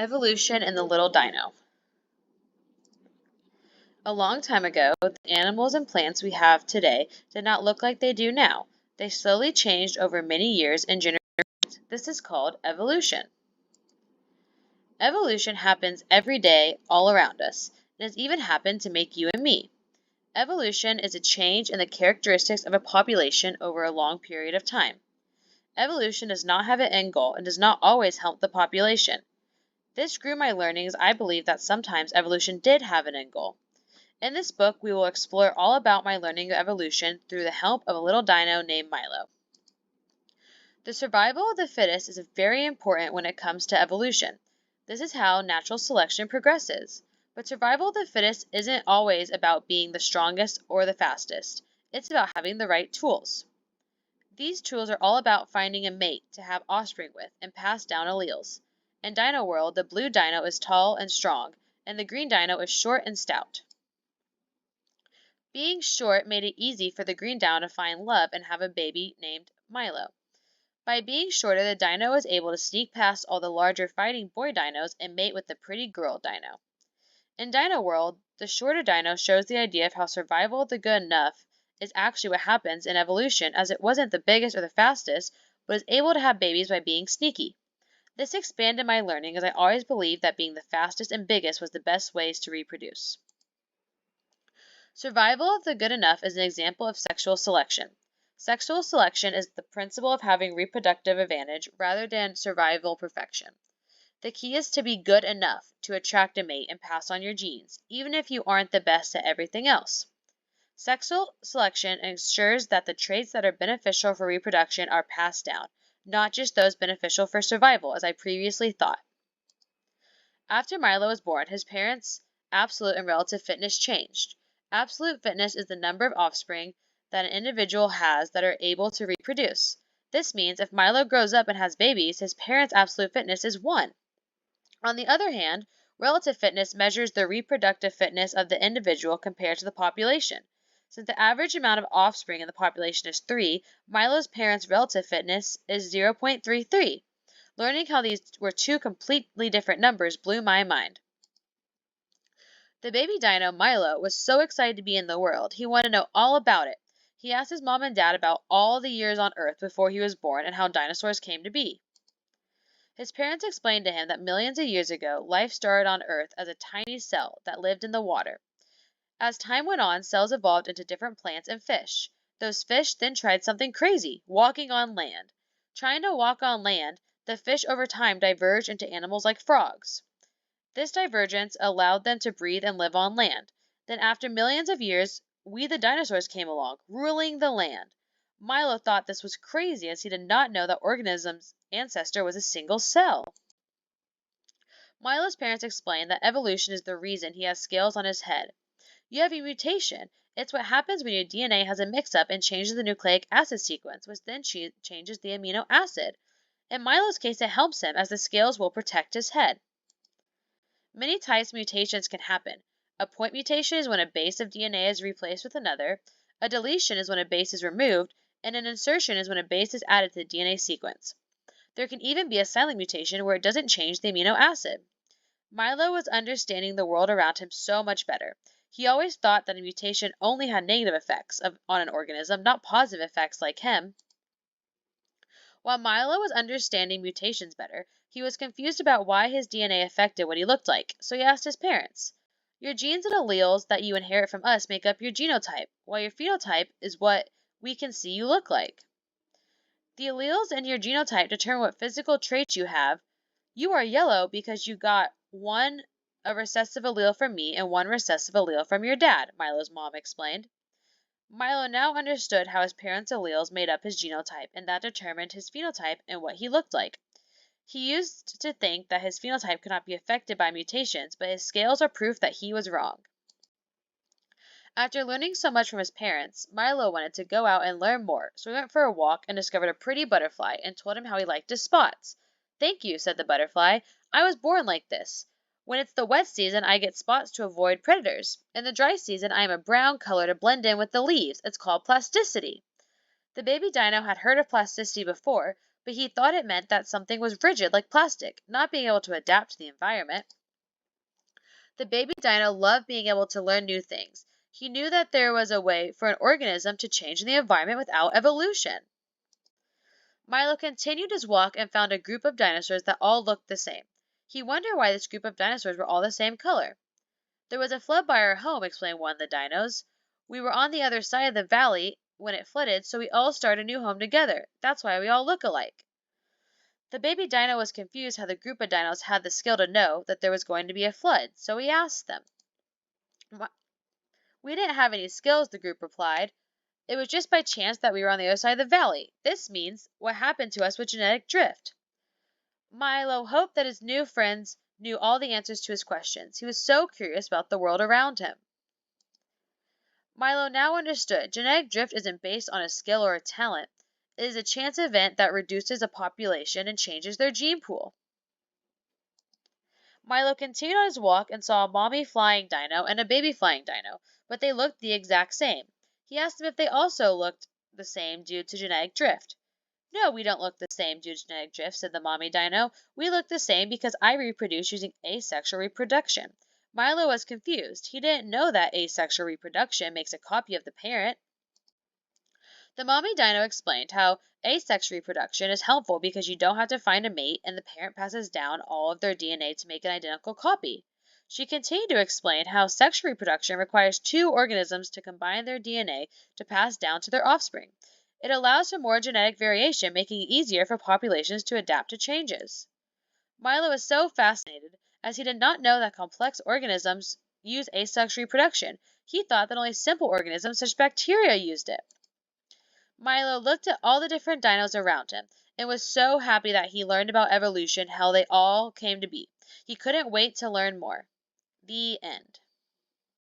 Evolution in the Little Dino. A long time ago, the animals and plants we have today did not look like they do now. They slowly changed over many years and generations. This is called evolution. Evolution happens every day all around us. It has even happened to make you and me. Evolution is a change in the characteristics of a population over a long period of time. Evolution does not have an end goal and does not always help the population. This grew my learning as I believe that sometimes evolution did have an end goal. In this book, we will explore all about my learning of evolution through the help of a little dino named Milo. The survival of the fittest is very important when it comes to evolution. This is how natural selection progresses. But survival of the fittest isn't always about being the strongest or the fastest. It's about having the right tools. These tools are all about finding a mate to have offspring with and pass down alleles. In Dino World, the blue dino is tall and strong, and the green dino is short and stout. Being short made it easy for the green dino to find love and have a baby named Milo. By being shorter, the dino was able to sneak past all the larger fighting boy dinos and mate with the pretty girl dino. In Dino World, the shorter dino shows the idea of how survival of the good enough is actually what happens in evolution, as it wasn't the biggest or the fastest, but is able to have babies by being sneaky. This expanded my learning as I always believed that being the fastest and biggest was the best ways to reproduce. Survival of the good enough is an example of sexual selection. Sexual selection is the principle of having reproductive advantage rather than survival perfection. The key is to be good enough to attract a mate and pass on your genes, even if you aren't the best at everything else. Sexual selection ensures that the traits that are beneficial for reproduction are passed down, not just those beneficial for survival, as I previously thought. After Milo was born, his parents' absolute and relative fitness changed. Absolute fitness is the number of offspring that an individual has that are able to reproduce. This means if Milo grows up and has babies, his parents' absolute fitness is 1. On the other hand, relative fitness measures the reproductive fitness of the individual compared to the population. Since the average amount of offspring in the population is 3, Milo's parents' relative fitness is 0.33. Learning how these were two completely different numbers blew my mind. The baby dino, Milo, was so excited to be in the world. He wanted to know all about it. He asked his mom and dad about all the years on Earth before he was born and how dinosaurs came to be. His parents explained to him that millions of years ago, life started on Earth as a tiny cell that lived in the water. As time went on, cells evolved into different plants and fish. Those fish then tried something crazy, walking on land. Trying to walk on land, the fish over time diverged into animals like frogs. This divergence allowed them to breathe and live on land. Then after millions of years, we the dinosaurs came along, ruling the land. Milo thought this was crazy as he did not know that organism's ancestor was a single cell. Milo's parents explained that evolution is the reason he has scales on his head. You have a mutation. It's what happens when your DNA has a mix-up and changes the nucleic acid sequence, which then changes the amino acid. In Milo's case, it helps him as the scales will protect his head. Many types of mutations can happen. A point mutation is when a base of DNA is replaced with another. A deletion is when a base is removed, and an insertion is when a base is added to the DNA sequence. There can even be a silent mutation where it doesn't change the amino acid. Milo was understanding the world around him so much better. He always thought that a mutation only had negative effects on an organism, not positive effects like him. While Milo was understanding mutations better, he was confused about why his DNA affected what he looked like, so he asked his parents. Your genes and alleles that you inherit from us make up your genotype, while your phenotype is what we can see you look like. The alleles in your genotype determine what physical traits you have. You are yellow because you got a recessive allele from me and 1 recessive allele from your dad, Milo's mom explained. Milo now understood how his parents' alleles made up his genotype, and that determined his phenotype and what he looked like. He used to think that his phenotype could not be affected by mutations, but his scales are proof that he was wrong. After learning so much from his parents, Milo wanted to go out and learn more, so he went for a walk and discovered a pretty butterfly and told him how he liked his spots. "Thank you," said the butterfly. "I was born like this. When it's the wet season, I get spots to avoid predators. In the dry season, I am a brown color to blend in with the leaves. It's called plasticity." The baby dino had heard of plasticity before, but he thought it meant that something was rigid like plastic, not being able to adapt to the environment. The baby dino loved being able to learn new things. He knew that there was a way for an organism to change in the environment without evolution. Milo continued his walk and found a group of dinosaurs that all looked the same. He wondered why this group of dinosaurs were all the same color. There was a flood by our home, explained one of the dinos. We were on the other side of the valley when it flooded, so we all started a new home together. That's why we all look alike. The baby dino was confused how the group of dinos had the skill to know that there was going to be a flood, so he asked them. We didn't have any skills, the group replied. It was just by chance that we were on the other side of the valley. This means what happened to us with genetic drift. Milo hoped that his new friends knew all the answers to his questions. He was so curious about the world around him. Milo now understood genetic drift isn't based on a skill or a talent. It is a chance event that reduces a population and changes their gene pool. Milo continued on his walk and saw a mommy flying dino and a baby flying dino, but they looked the exact same. He asked them if they also looked the same due to genetic drift. No, we don't look the same due to genetic drift, said the mommy dino. We look the same because I reproduce using asexual reproduction. Milo was confused. He didn't know that asexual reproduction makes a copy of the parent. The mommy dino explained how asexual reproduction is helpful because you don't have to find a mate and the parent passes down all of their DNA to make an identical copy. She continued to explain how sexual reproduction requires two organisms to combine their DNA to pass down to their offspring. It allows for more genetic variation, making it easier for populations to adapt to changes. Milo was so fascinated, as he did not know that complex organisms use asexual reproduction. He thought that only simple organisms such as bacteria used it. Milo looked at all the different dinos around him and was so happy that he learned about evolution, how they all came to be. He couldn't wait to learn more. The end.